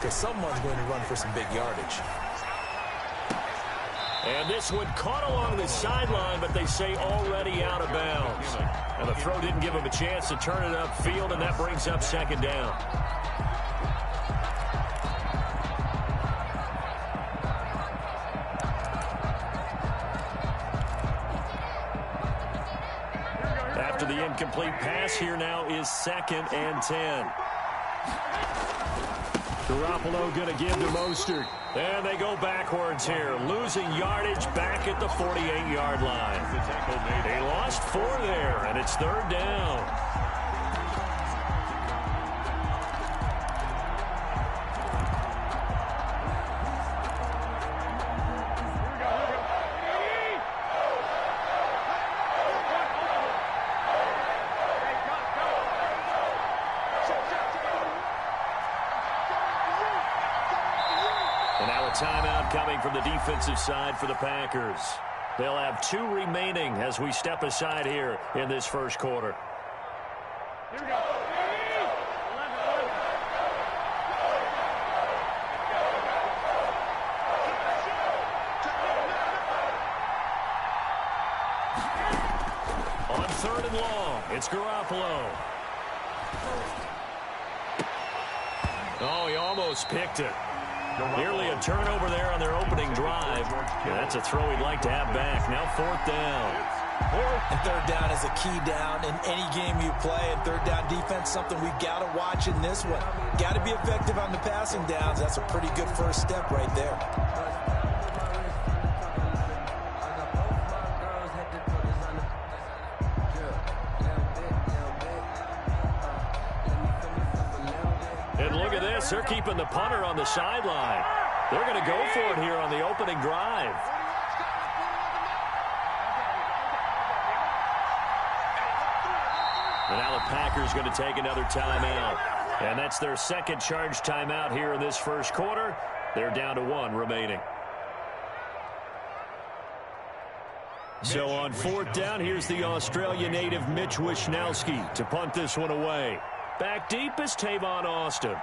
because someone's going to run for some big yardage. And this one caught along the sideline, but they say already out of bounds. And the throw didn't give him a chance to turn it upfield, and that brings up second down. After the incomplete pass, here now is 2nd and 10. Garoppolo going to give to Mostert. And they go backwards here, losing yardage back at the 48-yard line. They lost 4 there, and it's 3rd down. Timeout coming from the defensive side for the Packers. They'll have 2 remaining as we step aside here in this first quarter. Here we go. On 3rd and long, it's Garoppolo. Oh, he almost picked it. Nearly a turnover there on their opening drive. Yeah, that's a throw he'd like to have back. Now 4th down. And 3rd down is a key down in any game you play. And 3rd down defense, something we've got to watch in this one. Got to be effective on the passing downs. That's a pretty good first step right there. And look at this. They're keeping the punter on the sideline. They're going to go for it here on the opening drive. And now the Packers going to take another timeout. And that's their 2nd charge timeout here in this first quarter. They're down to 1 remaining. So on 4th down, here's the Australia native Mitch Wishnowsky to punt this one away. Back deep is Tavon Austin.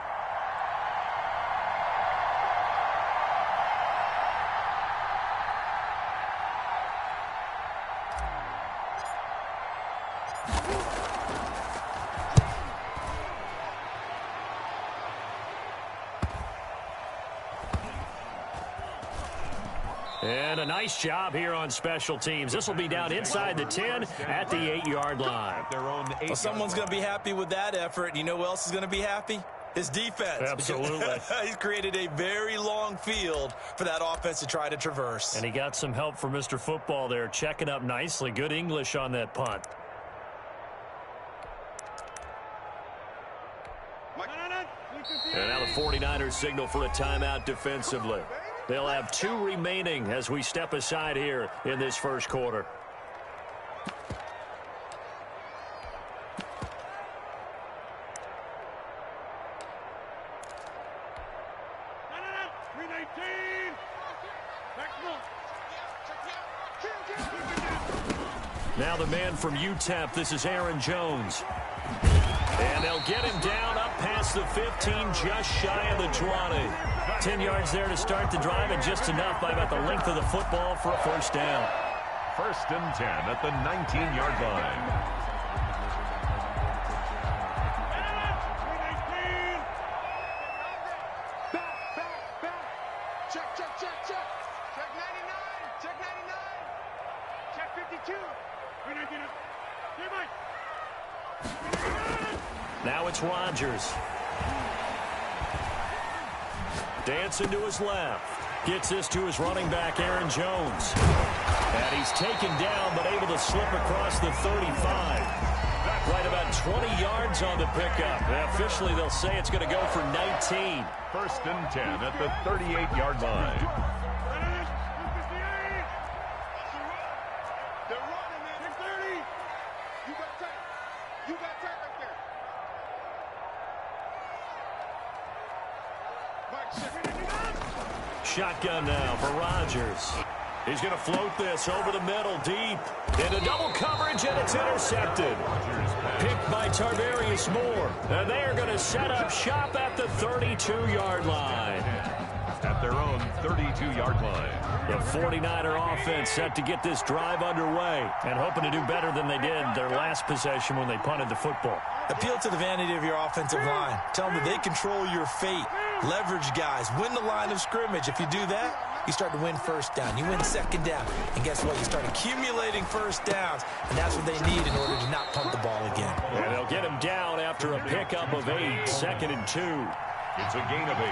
And a nice job here on special teams. This will be down inside the 10 at the 8-yard line. Well, someone's going to be happy with that effort. You know who else is going to be happy? His defense. Absolutely. He's created a very long field for that offense to try to traverse. And he got some help from Mr. Football there, checking up nicely. Good English on that punt. And now the 49ers signal for a timeout defensively. They'll have 2 remaining as we step aside here in this first quarter. Now the man from UTEP, this is Aaron Jones. And they'll get him down up past the 15, just shy of the 20. 10 yards there to start the drive, and just enough by about the length of the football for a first down. 1st and 10 at the 19-yard line. Now it's Rodgers. Dancing to his left. Gets this to his running back, Aaron Jones. And he's taken down, but able to slip across the 35. Right about 20 yards on the pickup. And officially, they'll say it's going to go for 19. 1st and 10 at the 38-yard line. Shotgun now for Rodgers. He's going to float this over the middle, deep. Into double coverage, and it's intercepted. Picked by Tarvarius Moore. And they are going to set up shop at the 32-yard line. At their own 32-yard line. The 49er offense set to get this drive underway and hoping to do better than they did their last possession when they punted the football. Appeal to the vanity of your offensive line. Tell them that they control your fate. Leverage guys. Win the line of scrimmage. If you do that, you start to win first down. You win second down. And guess what? You start accumulating first downs. And that's what they need in order to not punt the ball again. And they'll get him down after a pickup of 8. 2nd and 2. It's a gain of 8.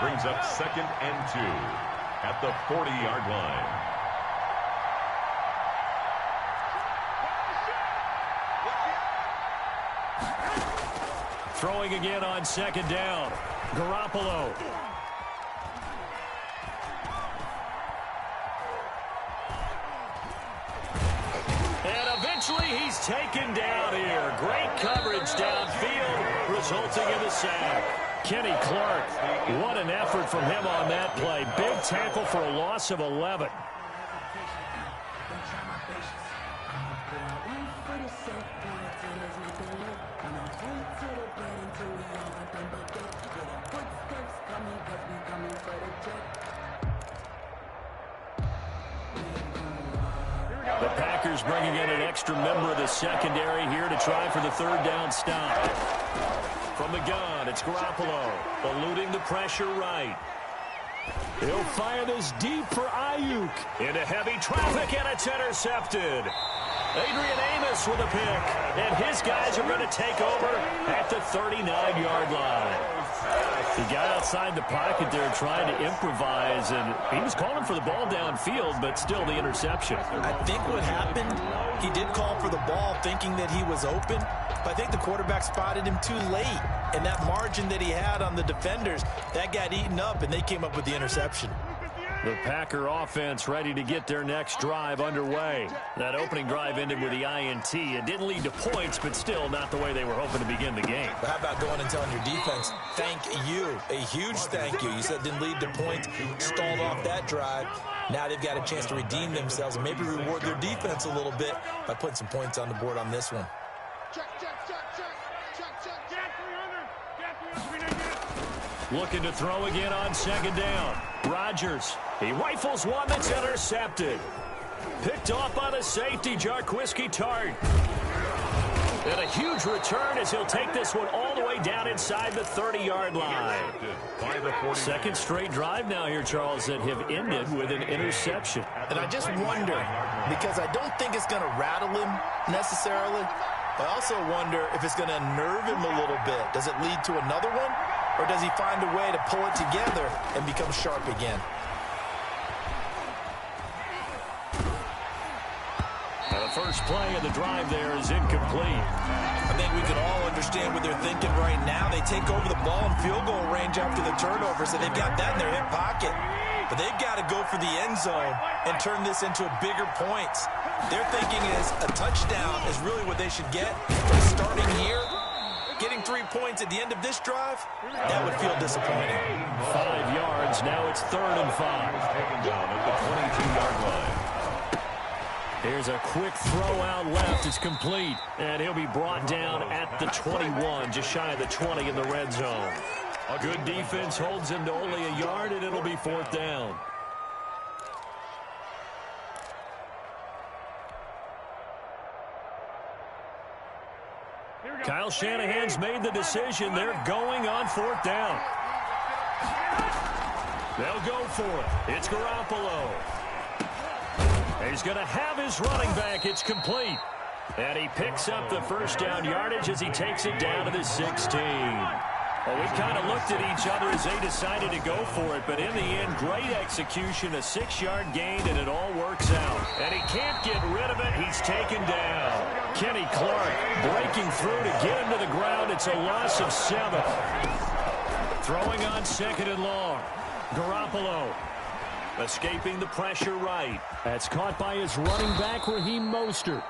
Brings up 2nd and 2 at the 40-yard line. Throwing again on 2nd down. Garoppolo. And eventually he's taken down here. Great coverage downfield, resulting in the sack. Kenny Clark, what an effort from him on that play. Big tackle for a loss of 11. The Packers bringing in an extra member of the secondary here to try for the 3rd down stop. From the gun, it's Garoppolo, eluding the pressure right. He'll fire this deep for Ayuk. Into heavy traffic, and it's intercepted. Adrian Amos with a pick, and his guys are going to take over at the 39-yard line. He got outside the pocket there trying to improvise, and he was calling for the ball downfield, but still the interception. I think what happened, he did call for the ball thinking that he was open, but I think the quarterback spotted him too late. And that margin that he had on the defenders, that got eaten up, and they came up with the interception. The Packer offense ready to get their next drive underway. That opening drive ended with the INT. It didn't lead to points, but still not the way they were hoping to begin the game. But how about going and telling your defense, thank you, a huge thank you. You said it didn't lead to points, stalled off that drive. Now they've got a chance to redeem themselves and maybe reward their defense a little bit by putting some points on the board on this one. Looking to throw again on 2nd down. Rodgers. He rifles one that's intercepted. Picked off by the safety, Jarquiski Tart. And a huge return as he'll take this one all the way down inside the 30-yard line. 2nd straight drive now here, Charles, that have ended with an interception. And I just wonder, because I don't think it's going to rattle him necessarily. I also wonder if it's going to unnerve him a little bit. Does it lead to another one? Or does he find a way to pull it together and become sharp again? Now the first play of the drive there is incomplete. I think we can all understand what they're thinking right now. They take over the ball in field goal range after the turnover, so they've got that in their hip pocket. But they've got to go for the end zone and turn this into bigger points. Their thinking is a touchdown is really what they should get. But starting here, getting 3 points at the end of this drive, that would feel disappointing. 5 yards. Now it's 3rd and 5. Taken down at the 22-yard line. Here's a quick throw out left. It's complete. And he'll be brought down at the 21, just shy of the 20 in the red zone. A good defense holds him to only a yard, and it'll be 4th down. Kyle Shanahan's made the decision. They're going on 4th down. They'll go for it. It's Garoppolo. He's going to have his running back. It's complete. And he picks up the first down yardage as he takes it down to the 16. Well, we kind of looked at each other as they decided to go for it, but in the end, great execution, a 6-yard gain, and it all works out. And he can't get rid of it. He's taken down. Kenny Clark breaking through to get him to the ground. It's a loss of 7. Throwing on 2nd and long. Garoppolo escaping the pressure right. That's caught by his running back, Raheem Mostert.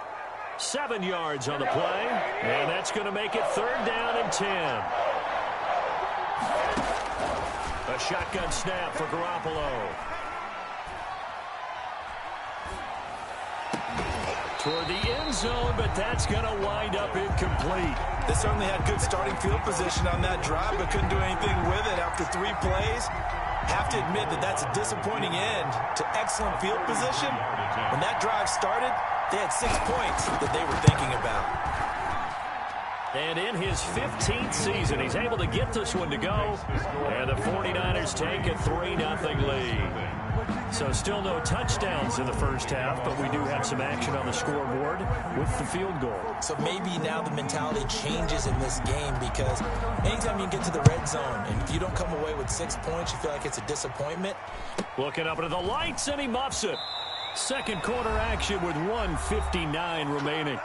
7 yards on the play, and that's going to make it 3rd down and 10. A shotgun snap for Garoppolo. toward the end zone, but that's going to wind up incomplete. They certainly had good starting field position on that drive, but couldn't do anything with it after 3 plays. Have to admit that that's a disappointing end to excellent field position. When that drive started, they had 6 points that they were thinking about. And in his 15th season, he's able to get this one to go. And the 49ers take a 3-0 lead. So still no touchdowns in the first half, but we do have some action on the scoreboard with the field goal. So maybe now the mentality changes in this game, because anytime you get to the red zone, and if you don't come away with 6 points, you feel like it's a disappointment. Looking up into the lights, and he muffs it. Second quarter action with 1:59 remaining.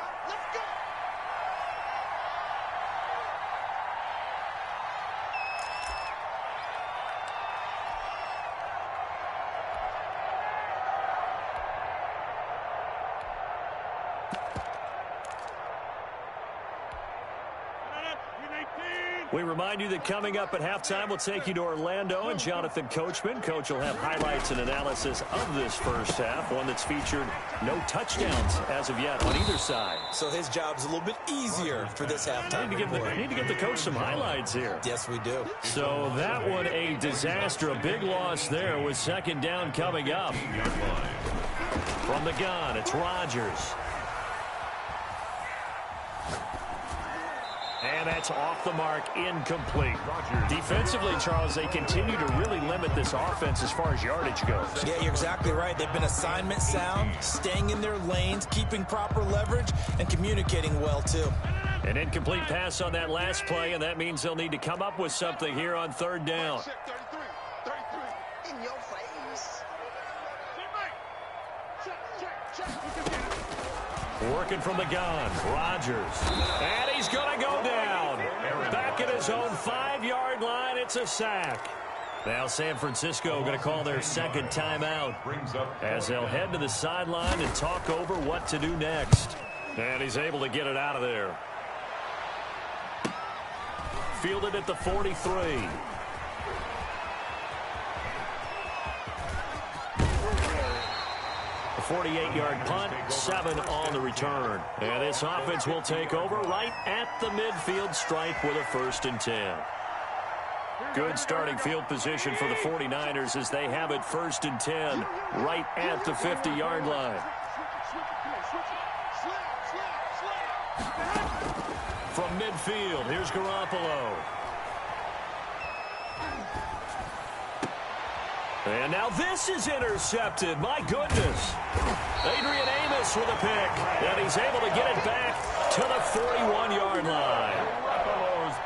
We remind you that coming up at halftime, we'll take you to Orlando and Jonathan Coachman. Coach will have highlights and analysis of this first half, one that's featured no touchdowns as of yet on either side. So his job's a little bit easier for this halftime. Need to give the coach some highlights here. Yes, we do. So that one a disaster, a big loss there with second down coming up. From the gun, it's Rodgers. And that's off the mark, incomplete. Defensively, Charles, they continue to really limit this offense as far as yardage goes. Yeah, you're exactly right. They've been assignment sound, staying in their lanes, keeping proper leverage, and communicating well, too. An incomplete pass on that last play, and that means they'll need to come up with something here on third down. 33. In your face. Working from the gun, Rodgers. And he's going to go down. Back at his own 5-yard line, it's a sack. Now San Francisco going to call their second timeout as they'll head to the sideline and talk over what to do next. And he's able to get it out of there. Fielded at the 43. A 48-yard punt, 7 on the return. And this offense will take over right at the midfield stripe with a 1st and 10. Good starting field position for the 49ers as they have it 1st and 10 right at the 50-yard line. From midfield, here's Garoppolo. And now this is intercepted. My goodness. Adrian Amos with a pick. And he's able to get it back to the 41-yard line.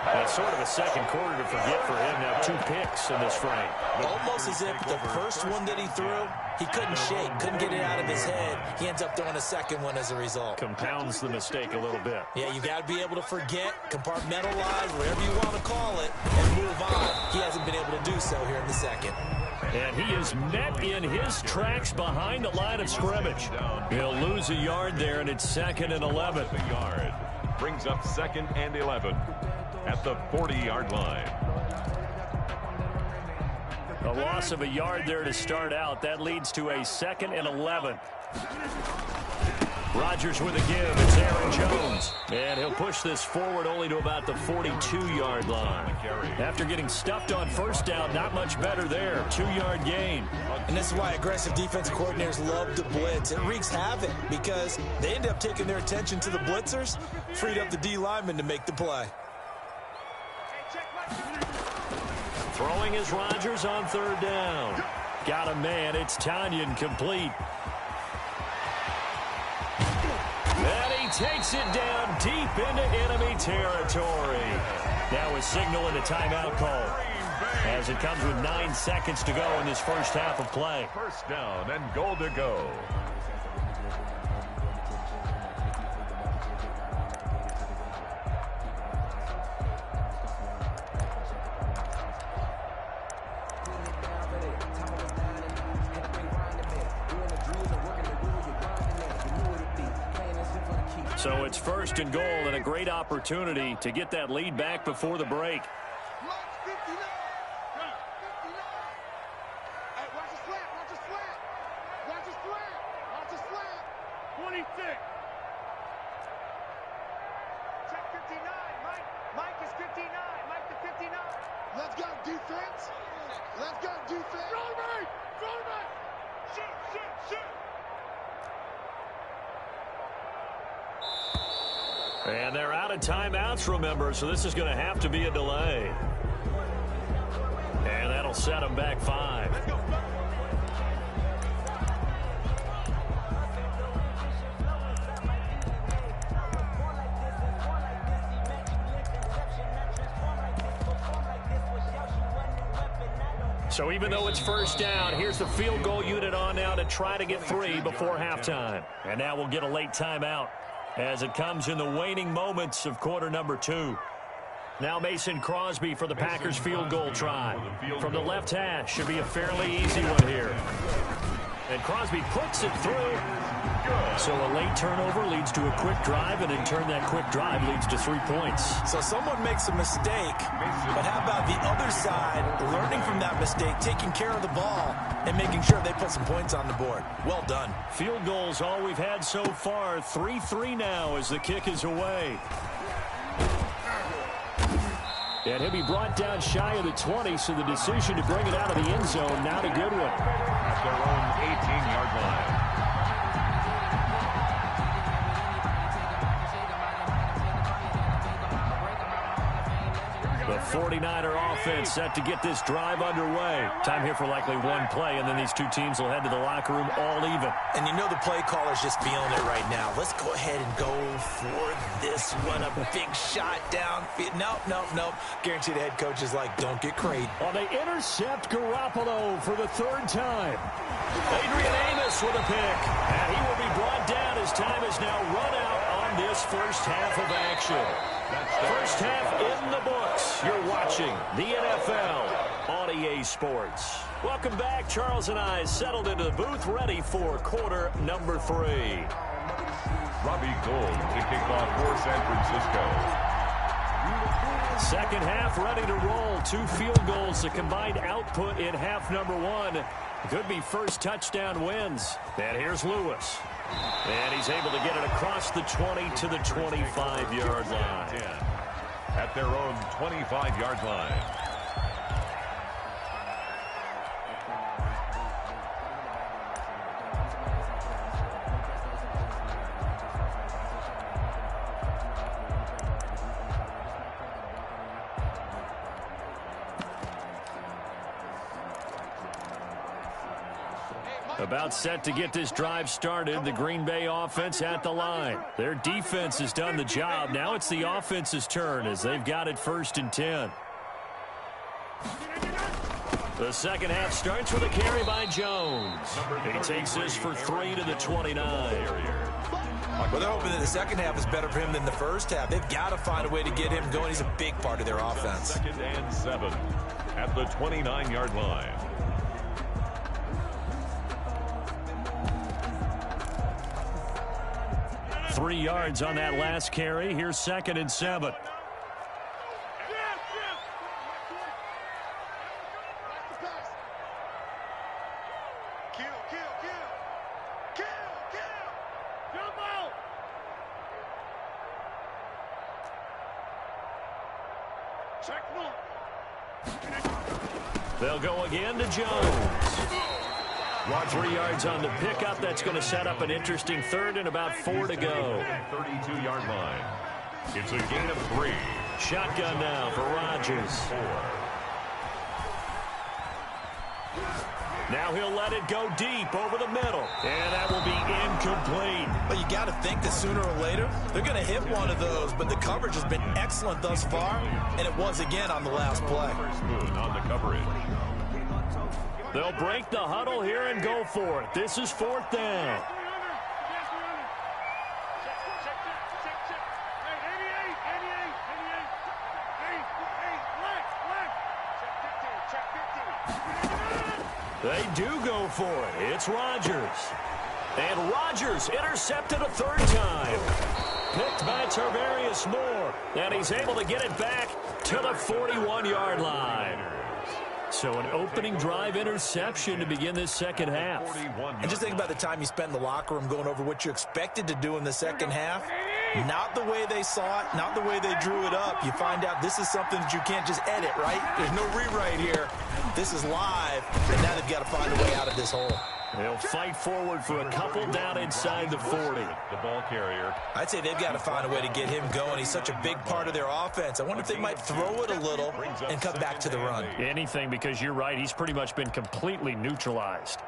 That's sort of a second quarter to forget for him. Now 2 picks in this frame. Almost as if the first one that he threw, he couldn't shake, couldn't get it out of his head. He ends up throwing a second one as a result. Compounds the mistake a little bit. Yeah, you got to be able to forget, compartmentalize, whatever you want to call it, and move on. He hasn't been able to do so here in the second. And he is met in his tracks behind the line of scrimmage. He'll lose a yard there, and it's 2nd and 11. A yard. Brings up 2nd and 11 at the 40-yard line. A loss of a yard there to start out. That leads to a 2nd and 11. Rodgers with a give. It's Aaron Jones. And he'll push this forward only to about the 42-yard line. After getting stuffed on first down, not much better there. 2-yard gain. And this is why aggressive defensive coordinators love to blitz. It wreaks havoc because they end up taking their attention to the blitzers, freed up the D lineman to make the play. Throwing is Rodgers on 3rd down. Got a man. It's Tanyan complete. And he takes it down deep into enemy territory. Now a signal and a timeout call as it comes with 9 seconds to go in this first half of play. First down and goal to go. So it's 1st and goal and a great opportunity to get that lead back before the break. defense. Left guard defense. Throw me! Throw me! Shoot, shoot, shoot! And they're out of timeouts, remember, so this is going to have to be a delay. And that'll set them back 5. Let's go. So even though it's first down, here's the field goal unit on now to try to get 3 before halftime. And now we'll get a late timeout as it comes in the waning moments of quarter number 2. Now Mason Crosby for the Packers field goal try. From the left hash, should be a fairly easy one here. And Crosby puts it through. So a late turnover leads to a quick drive, and in turn that quick drive leads to 3 points. So someone makes a mistake, but how about the other side learning from that mistake, taking care of the ball, and making sure they put some points on the board? Well done. Field goals all we've had so far. 3-3 now as the kick is away. And he'll be brought down shy of the 20, so the decision to bring it out of the end zone, not a good one. At their own 18-yard line. The 49er offense set to get this drive underway. Time here for likely one play, and then these two teams will head to the locker room all even. And you know the play caller's just feeling it right now. Let's go ahead and go for this one. A big shot down. Nope, nope, nope. Guarantee the head coach is like, don't get crazy. Well, they intercept Garoppolo for the 3rd time. Adrian Amos with a pick. And he will be brought down as time is now run out on this first half of action. First half in the books. You're watching the NFL on EA Sports. Welcome back. Charles and I settled into the booth, ready for quarter number 3. Robbie Gould to kick off for San Francisco. Second half ready to roll. 2 field goals, the combined output in half number 1. Could be first touchdown wins. And here's Lewis. And he's able to get it across the 20 to the 25-yard line. At their own 25-yard line. About set to get this drive started. The Green Bay offense at the line. Their defense has done the job. Now it's the offense's turn as they've got it 1st and 10. The second half starts with a carry by Jones. He takes this for 3 to the 29. Well, they're hoping that the second half is better for him than the first half. They've got to find a way to get him going. He's a big part of their offense. 2nd and 7 at the 29-yard line. Three yards on that last carry. Here's 2nd and 7. They'll go again to Jones. 3 yards on the pickup. That's going to set up an interesting 3rd and about 4 to go. 32-yard line. It's a gain of 3. Shotgun now for Rodgers. Now he'll let it go deep over the middle. And that will be incomplete. But you got to think that sooner or later, they're going to hit one of those. But the coverage has been excellent thus far. And it was again on the last play. On the coverage. They'll break the huddle here and go for it. This is 4th down. They do go for it. It's Rodgers. And Rodgers intercepted a 3rd time. Picked by Tarvarius Moore. And he's able to get it back to the 41-yard line. So an opening drive interception to begin this second half. And just think about the time you spent in the locker room going over what you expected to do in the second half. Not the way they saw it, not the way they drew it up. You find out this is something that you can't just edit, right? There's no rewrite here. This is live, and now they've got to find a way out of this hole. They'll fight forward for a couple down inside the 40. The ball carrier. I'd say they've got to find a way to get him going. He's such a big part of their offense. I wonder if they might throw it a little and come back to the run. Anything, because you're right. He's pretty much been completely neutralized.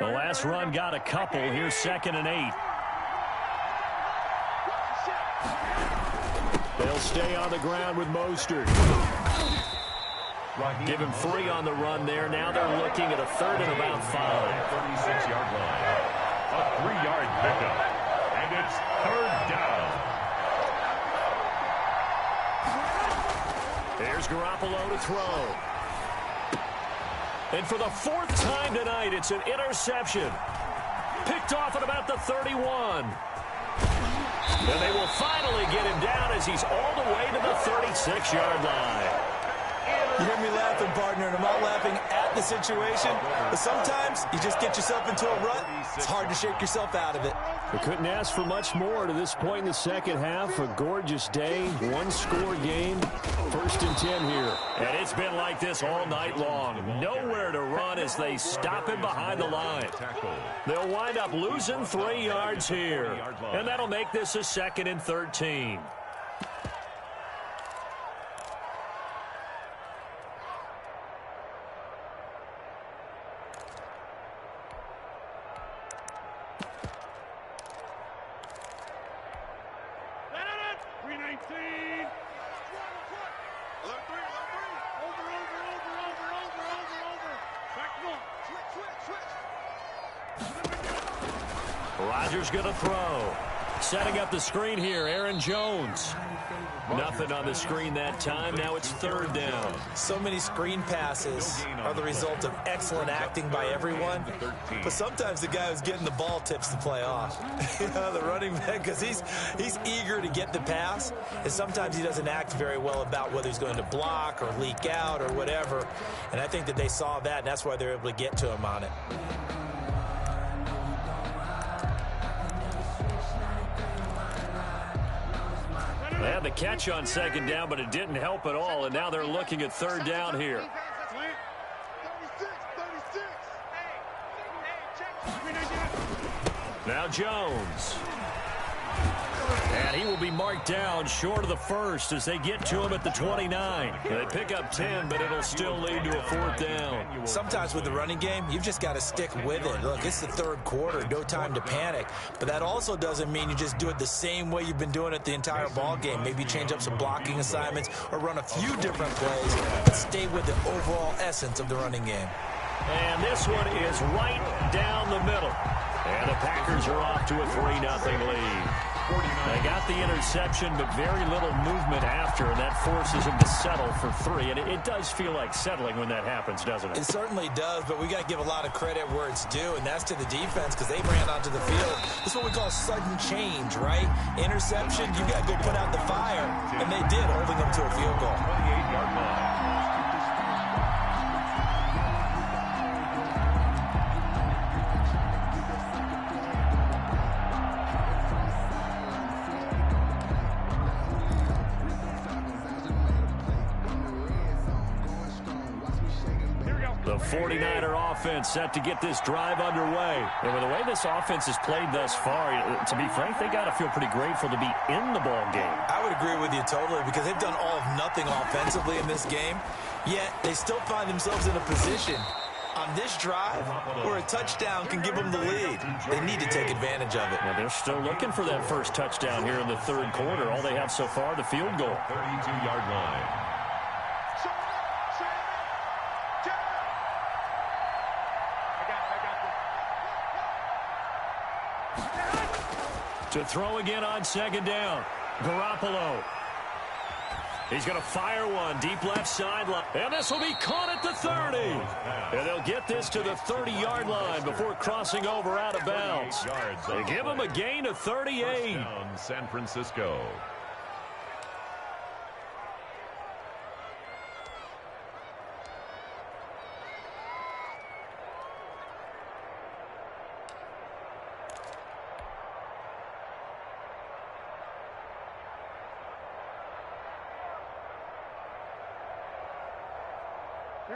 The last run got a couple. Here's 2nd and 8. They'll stay on the ground with Mostert. Give him 3 on the run there. Now they're looking at a 3rd and about 5. 36-yard line. A 3-yard pickup. And it's 3rd down. There's Garoppolo to throw. And for the 4th time tonight, it's an interception. Picked off at about the 31. And they will finally get him down as he's all the way to the 36-yard line. You hear me laughing, partner, and I'm not laughing at the situation, but sometimes you just get yourself into a rut. It's hard to shake yourself out of it. We couldn't ask for much more to this point in the second half. A gorgeous day, 1-score game, 1st and 10 here. And it's been like this all night long. Nowhere to run as they stop him behind the line. They'll wind up losing 3 yards here. And that'll make this a 2nd and 13. Rodgers going to throw. Setting up the screen here, Aaron Jones. Nothing on the screen that time. Now it's 3rd down. So many screen passes are the result of excellent acting by everyone. But sometimes the guy who's getting the ball tips the play off. The running back, because he's eager to get the pass. And sometimes he doesn't act very well about whether he's going to block or leak out or whatever. And I think that they saw that, and that's why they're able to get to him on it. They had the catch on 2nd down, but it didn't help at all, and now they're looking at 3rd down here. Now Jones. And he will be marked down short of the 1st as they get to him at the 29. They pick up 10, but it'll still lead to a 4th down. Sometimes with the running game, you've just got to stick with it. Look, it's the 3rd quarter, no time to panic. But that also doesn't mean you just do it the same way you've been doing it the entire ball game. Maybe change up some blocking assignments or run a few different plays, but stay with the overall essence of the running game. And this one is right down the middle. And the Packers are off to a 3-0 lead. They got the interception, but very little movement after, and that forces them to settle for 3. And it does feel like settling when that happens, doesn't it? It certainly does, but we got to give a lot of credit where it's due, and that's to the defense because they ran onto the field. This is what we call sudden change, right? Interception, you got to go put out the fire, and they did, holding them to a field goal. 28-yard line. The 49er offense set to get this drive underway. And with the way this offense has played thus far, to be frank, they got to feel pretty grateful to be in the ball game. I would agree with you totally because they've done all of nothing offensively in this game, yet they still find themselves in a position on this drive where a touchdown can give them the lead. They need to take advantage of it. Well, they're still looking for that first touchdown here in the 3rd quarter. All they have so far, the field goal. 32-yard line. To throw again on 2nd down. Garoppolo. He's going to fire one deep left sideline. And this will be caught at the 30. And they'll get this to the 30-yard line before crossing over out of bounds. They give him a gain of 38. San Francisco.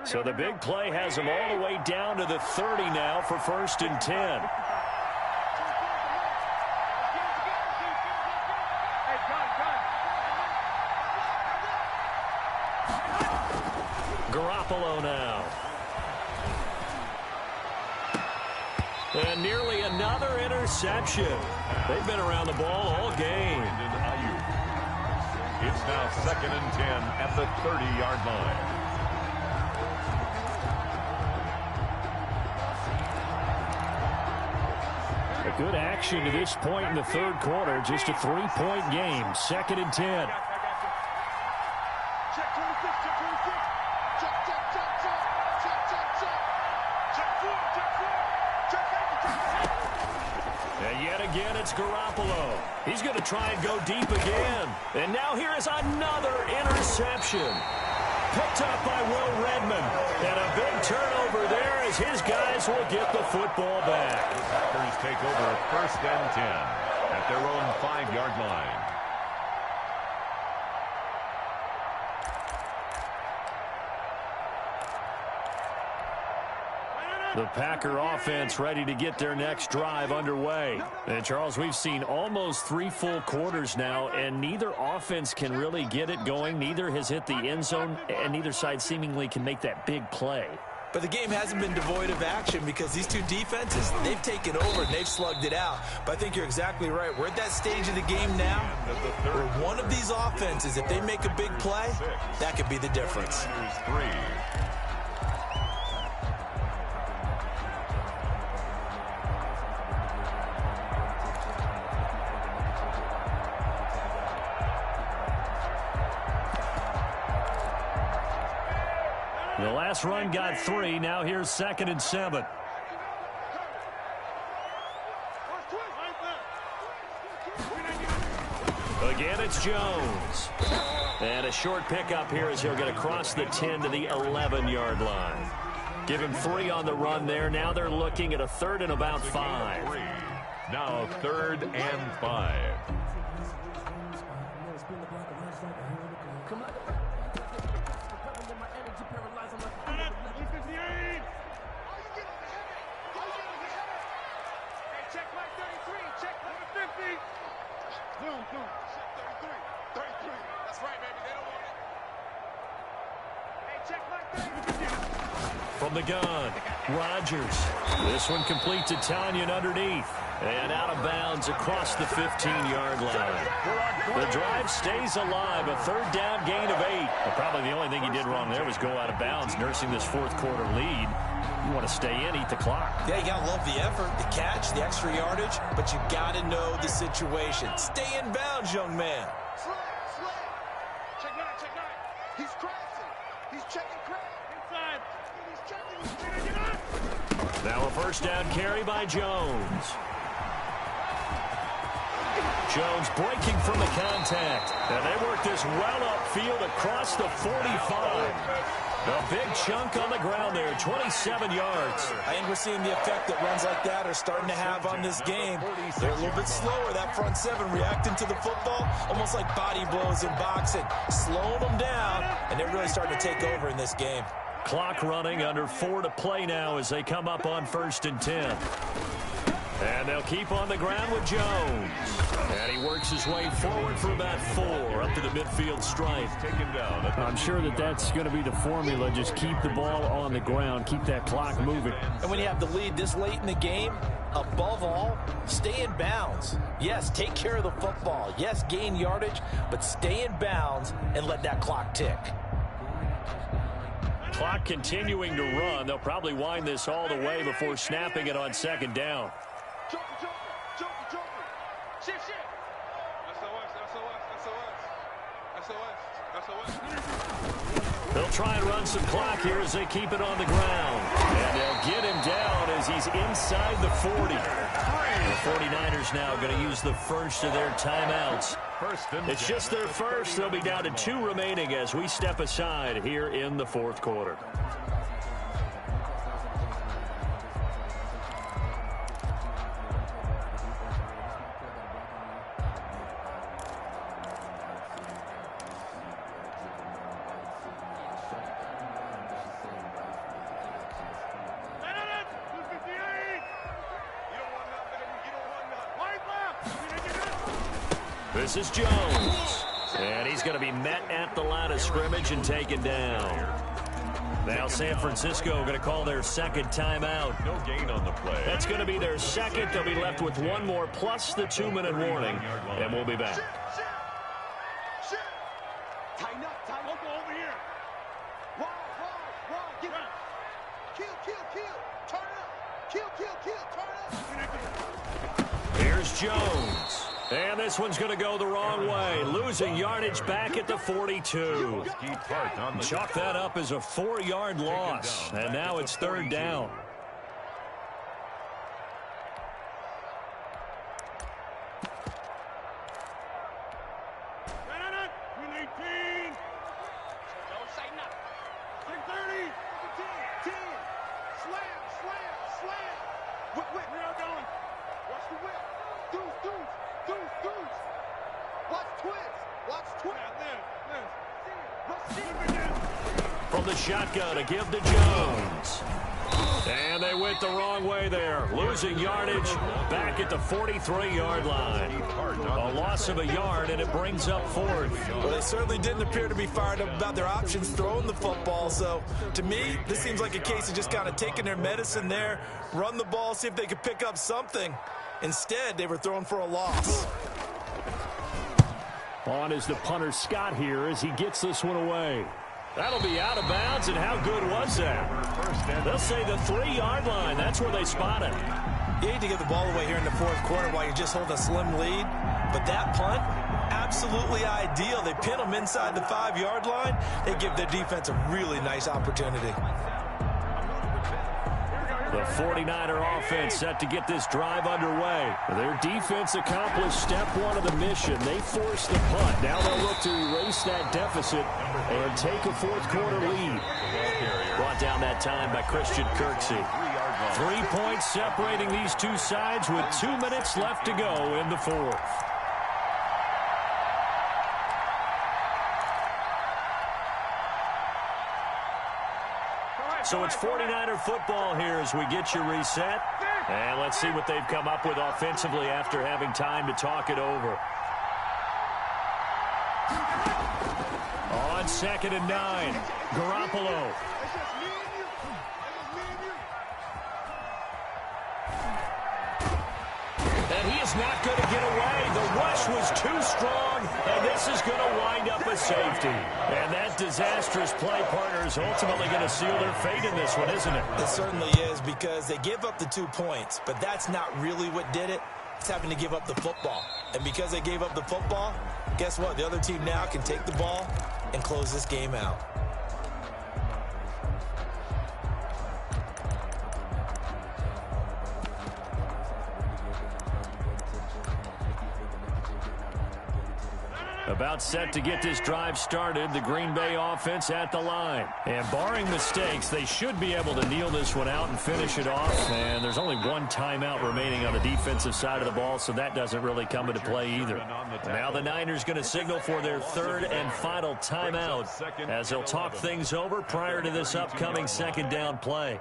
So the big play has him all the way down to the 30 now for 1st and 10. Garoppolo now. And nearly another interception. They've been around the ball all game. It's now 2nd and 10 at the 30-yard line. A good action to this point in the 3rd quarter. Just a 3-point game. 2nd and 10. Check 26, check 26. Check, check, check, check. Check, check, check. Check 4, check 4. Check 8, check 8. And yet again, it's Garoppolo. He's going to try and go deep again. And now here is another interception. Picked up by Will Redmond. And a big turnover there as his guys will get the football back. The Packers take over 1st and 10 at their own 5-yard line. The Packer offense ready to get their next drive underway. And, Charles, we've seen almost 3 full quarters now, and neither offense can really get it going. Neither has hit the end zone, and neither side seemingly can make that big play. But the game hasn't been devoid of action because these two defenses, they've taken over and they've slugged it out. But I think you're exactly right. We're at that stage of the game now where one of these offenses, if they make a big play, that could be the difference. The last run got 3. Now here's 2nd and 7. Again, it's Jones. And a short pickup here as he'll get across the 10 to the 11-yard line. Give him 3 on the run there. Now they're looking at a 3rd and about 5. Now 3rd and 5. From the gun, Rodgers. This one complete to Tanyan underneath. And out of bounds across the 15-yard line. The drive stays alive. A 3rd down gain of 8. But probably the only thing he did wrong there was go out of bounds, nursing this 4th quarter lead. You want to stay in, eat the clock. Yeah, you got to love the effort, the catch, the extra yardage, but you got to know the situation. Stay in bounds, young man. Slay. Check 9, check 9. He's crashing. He's checking crash. Inside. He's checking. Now a 1st down carry by Jones. Jones breaking from the contact. And they work this well upfield across the 45. A big chunk on the ground there, 27 yards. I think we're seeing the effect that runs like that are starting to have on this game. They're a little bit slower, that front 7 reacting to the football, almost like body blows in boxing, slowing them down, and they're really starting to take over in this game. Clock running, under 4 to play now as they come up on 1st and 10. And they'll keep on the ground with Jones. And he works his way forward for about 4 up to the midfield stripe. I'm sure that's going to be the formula. Just keep the ball on the ground. Keep that clock moving. And when you have the lead this late in the game, above all, stay in bounds. Yes, take care of the football. Yes, gain yardage, but stay in bounds and let that clock tick. Clock continuing to run. They'll probably wind this all the way before snapping it on 2nd down. Joker. Shift. SOS. They'll try and run some clock here as they keep it on the ground. And they'll get him down as he's inside the 40. The 49ers now going to use the first of their timeouts. It's just their first. They'll be down to 2 remaining as we step aside here in the 4th quarter. This is Jones. And he's going to be met at the line of scrimmage and taken down. Now San Francisco going to call their second timeout. No gain on the play. That's going to be their second. They'll be left with one more plus the 2-minute warning. And we'll be back. Shit. Tighten up, tighten up. Over here. Wide. Get up. Kill. Turn up. Kill. Turn up. Here's Jones. And this one's going to go the wrong way. Losing yardage back at the 42. Chalk that up as a 4-yard loss. And now it's third down. From the shotgun to give to Jones. And they went the wrong way there. Losing yardage back at the 43-yard line. A loss of a yard, and it brings up fourth. Well, they certainly didn't appear to be fired up about their options throwing the football. So, to me, this seems like a case of just kind of taking their medicine there, run the ball, see if they could pick up something. Instead, they were throwing for a loss. On is the punter Scott here as he gets this one away. That'll be out of bounds, and how good was that? They'll say the 3-yard line. That's where they spot it. You hate to get the ball away here in the fourth quarter while you're just holding a slim lead. But that punt, absolutely ideal. They pin them inside the 5-yard line. They give their defense a really nice opportunity. The 49er offense set to get this drive underway. Their defense accomplished step one of the mission. They forced the punt. Now they'll look to erase that deficit and take a fourth quarter lead. Brought down that time by Christian Kirksey. 3 points separating these two sides with 2 minutes left to go in the fourth. So it's 49er football here as we get you reset. And let's see what they've come up with offensively after having time to talk it over. On 2nd and 9, Garoppolo. And he is not going to get away. The rush was too strong, and this is going to wind up a safety. And that disastrous play, partner, is ultimately going to seal their fate in this one, isn't it? It certainly is, because they give up the 2 points, but that's not really what did it. It's having to give up the football. And because they gave up the football, guess what? The other team now can take the ball and close this game out. About set to get this drive started, the Green Bay offense at the line. And barring mistakes, they should be able to kneel this one out and finish it off. And there's only one timeout remaining on the defensive side of the ball, so that doesn't really come into play either. Now the Niners going to signal for their third and final timeout as they'll talk things over prior to this upcoming second down play.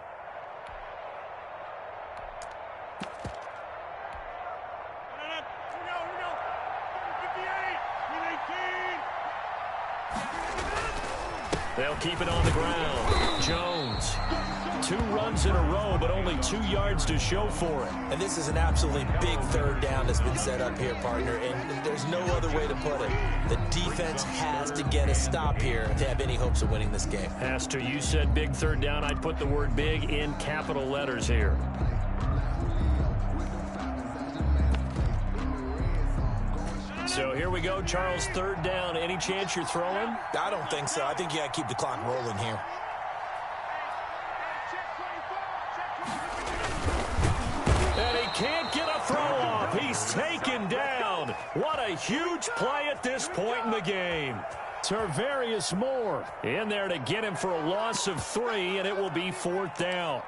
They'll keep it on the ground. Jones, 2 runs in a row, but only 2 yards to show for it. And this is an absolutely big third down that's been set up here, partner, and there's no other way to put it. The defense has to get a stop here to have any hopes of winning this game. Has to. You said big third down. I'd put the word big in capital letters here. So here we go, Charles, third down. Any chance you're throwing? I don't think so. I think you got to keep the clock rolling here. And he can't get a throw off. He's taken down. What a huge play at this point in the game. Tarvarius Moore in there to get him for a loss of 3, and it will be 4th down.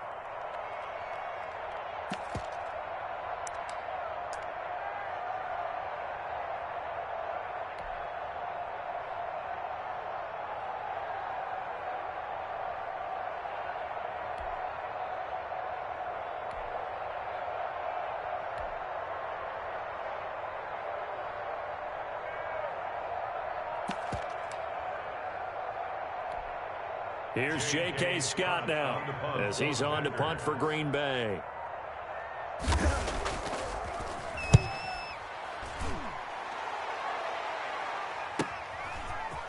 Here's J.K. Scott now as he's on to punt for Green Bay.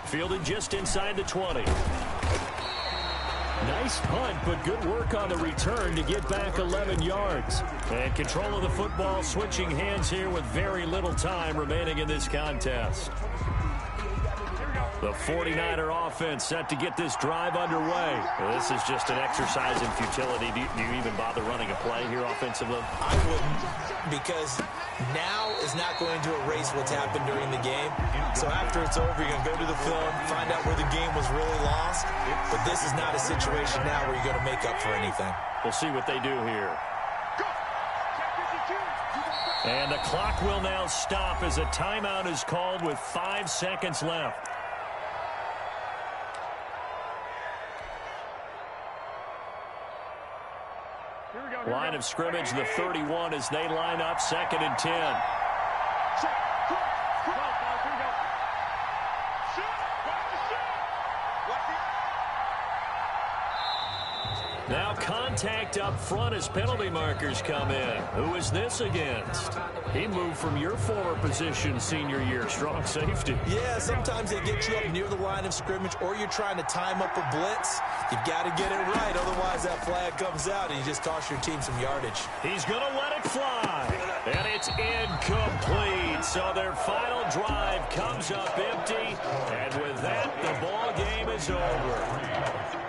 Fielded just inside the 20. Nice punt, but good work on the return to get back 11 yards. And control of the football switching hands here with very little time remaining in this contest. The 49er offense set to get this drive underway. Well, this is just an exercise in futility. Do you even bother running a play here offensively? I wouldn't, because now is not going to erase what's happened during the game. So after it's over, you're going to go to the film, find out where the game was really lost. But this is not a situation now where you're going to make up for anything. We'll see what they do here. And the clock will now stop as a timeout is called with 5 seconds left. Line of scrimmage, the 31, as they line up 2nd and 10. Now contact up front as penalty markers come in. Who is this against? He moved from your former position senior year, strong safety. Yeah, sometimes they get you up near the line of scrimmage, or you're trying to time up a blitz. You've got to get it right, otherwise that flag comes out and you just cost your team some yardage. He's going to let it fly, and it's incomplete. So their final drive comes up empty, and with that, the ball game is over.